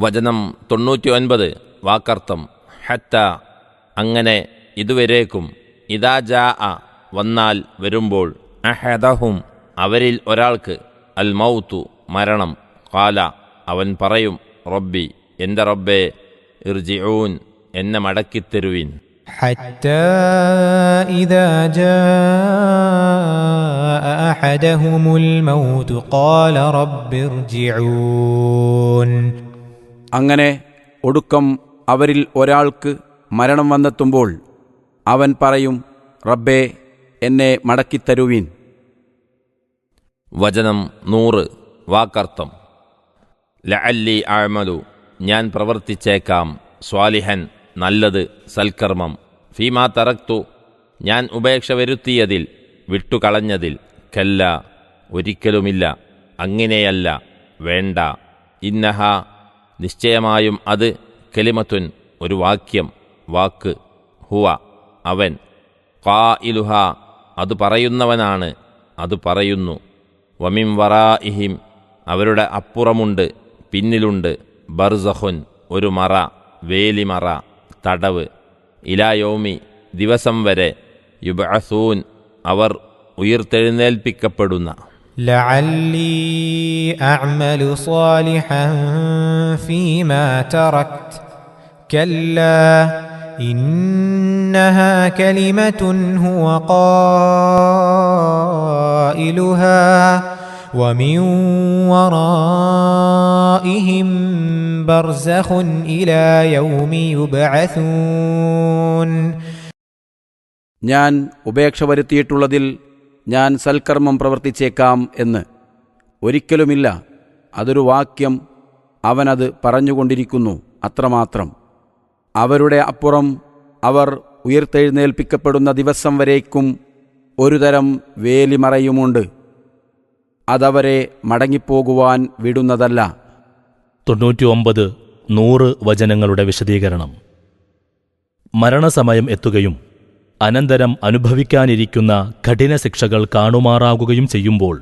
വചനം 99 വാക്കർത്ഥം. ഹത്ത അങ്ങനെ ഇതുവരേക്കും, ഇദാ ജാഅ വന്നാൽ വരുമ്പോൾ, അഹദഹും അവരിൽ ഒരാൾക്ക്, അൽ മൗതു മരണം, ഖാല അവൻ പറയും, റബ്ബി എൻ്റെ റബ്ബേ, ഇർജിഊൻ എന്നെ മടക്കിത്തരുവിൻ. حتى إذا جاء أحدهم الموت قال رب ارجعون. അങ്ങനെ ഒടുക്കം അവരിൽ ഒരാൾക്ക് മരണം വന്നെത്തുമ്പോൾ അവൻ പറയും, റബ്ബേ എന്നെ മടക്കിത്തരുവിൻ. വചനം 100 വാക്കർത്ഥം. ലഅല്ലി അഅമലു ഞാൻ പ്രവർത്തിച്ചേക്കാം, സ്വാലിഹൻ നല്ലത്, സൽക്കർമ്മം, ഫീമാ തറക്തു ഞാൻ ഉപേക്ഷ വരുത്തിയതിൽ, വിട്ടുകളഞ്ഞതിൽ, കല്ല ഒരിക്കലുമില്ല, അങ്ങനെയല്ല, വേണ്ട, ഇന്നഹ നിശ്ചയമായും അത്, കലിമത്തുൻ ഒരു വാക്യം, വാക്ക്, ഹുവ അവൻ, ഖായിലുഹ അത് പറയുന്നവനാണ്, അത് പറയുന്നു, വമിൻ വറാഇഹിം അവരുടെ അപ്പുറമുണ്ട്, പിന്നിലുണ്ട്, ബർസഖുൻ ഒരു മറ, വേലിമറ, തടവ്, ഇലാ യൗമി ദിവസം വരെ, യുബ്അസൂൻ അവർ ഉയിർത്തെഴുന്നേൽപ്പിക്കപ്പെടുന്ന. ലഅല്ലി അഅമലു സാലിഹൻ ഫീമാ തറക്ത് കല്ലാ ഇന്നഹാ കലിമത്തുൻ ഹുവ ഖായിലുഹാ വമിൻ വറാഇഹിം ബർസഖുൻ ഇലാ യൗമി യുബ്അസൂൻ. ഞാൻ ഉപേക്ഷ വരുത്തിയിട്ടുള്ളതിൽ ഞാൻ സൽക്കർമ്മം പ്രവർത്തിച്ചേക്കാം എന്ന്. ഒരിക്കലുമില്ല, അതൊരു വാക്യം, അവനത് പറഞ്ഞുകൊണ്ടിരിക്കുന്നു, അത്രമാത്രം. അവരുടെ അപ്പുറം അവർ ഉയർത്തെഴുന്നേൽപ്പിക്കപ്പെടുന്ന ദിവസം വരേക്കും ഒരുതരം വേലിമറയുമുണ്ട്, അതവരെ മടങ്ങിപ്പോകുവാൻ വിടുന്നതല്ല. 99-100 വചനങ്ങളുടെ വിശദീകരണം. മരണസമയം എത്തുകയും അനന്തരം അനുഭവിക്കാനിരിക്കുന്ന കഠിന ശിക്ഷകൾ കാണുമാറാകുകയും ചെയ്യുമ്പോൾ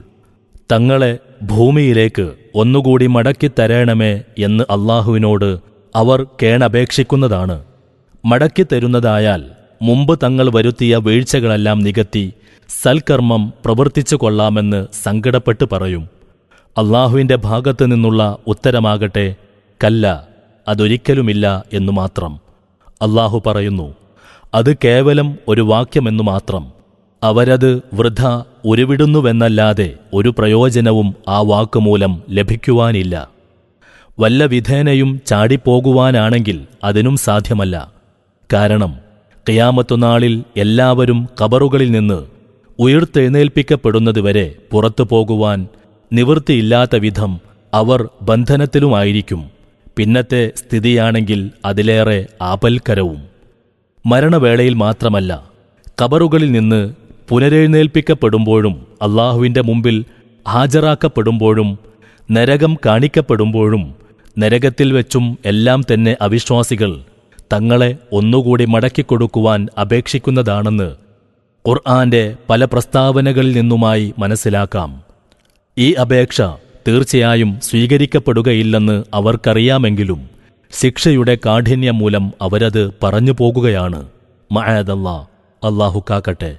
തങ്ങളെ ഭൂമിയിലേക്ക് ഒന്നുകൂടി മടക്കിത്തരേണമേ എന്ന് അള്ളാഹുവിനോട് അവർ കേണപേക്ഷിക്കുന്നതാണ്. മടക്കിത്തരുന്നതായാൽ മുമ്പ് തങ്ങൾ വരുത്തിയ വീഴ്ചകളെല്ലാം നികത്തി സൽക്കർമ്മം പ്രവർത്തിച്ചു കൊള്ളാമെന്ന് സങ്കടപ്പെട്ട് പറയും. അള്ളാഹുവിൻ്റെ ഭാഗത്തു നിന്നുള്ള ഉത്തരമാകട്ടെ, കല്ല അതൊരിക്കലുമില്ല എന്നു മാത്രം. അള്ളാഹു പറയുന്നു, അത് കേവലം ഒരു വാക്യമെന്നു മാത്രം. അവരത് വൃഥ ഉരുവിടുന്നുവെന്നല്ലാതെ ഒരു പ്രയോജനവും ആ വാക്കുമൂലം ലഭിക്കുവാനില്ല. വല്ല വിധേനയും ചാടിപ്പോകുവാനാണെങ്കിൽ അതിനും സാധ്യമല്ല. കാരണം ഖിയാമത്തുനാളിൽ എല്ലാവരും ഖബറുകളിൽ നിന്ന് ഉയിർത്തെഴുന്നേൽപ്പിക്കപ്പെടുന്നതുവരെ പുറത്തു പോകുവാൻ നിവൃത്തിയില്ലാത്ത വിധം അവർ ബന്ധനത്തിലുമായിരിക്കും. പിന്നത്തെ സ്ഥിതിയാണെങ്കിൽ അതിലേറെ ആപൽക്കരവും. മരണവേളയിൽ മാത്രമല്ല, ഖബറുകളിൽ നിന്ന് പുനരെഴുന്നേൽപ്പിക്കപ്പെടുമ്പോഴും അള്ളാഹുവിൻ്റെ മുമ്പിൽ ഹാജരാക്കപ്പെടുമ്പോഴും നരകം കാണിക്കപ്പെടുമ്പോഴും നരകത്തിൽ വെച്ചും എല്ലാം തന്നെ അവിശ്വാസികൾ തങ്ങളെ ഒന്നുകൂടി മടക്കിക്കൊടുക്കുവാൻ അപേക്ഷിക്കുന്നതാണെന്ന് ഖുർആന്റെ പല പ്രസ്താവനകളിൽ നിന്നുമായി മനസ്സിലാക്കാം. ഈ അപേക്ഷ തീർച്ചയായും സ്വീകരിക്കപ്പെടുകയില്ലെന്ന് അവർക്കറിയാമെങ്കിലും ശിക്ഷയുടെ കാഠിന്യം മൂലം അവരത് പറഞ്ഞു പോകുകയാണ്. മഅദല്ലാഹ്, അല്ലാഹു കാക്കട്ടെ.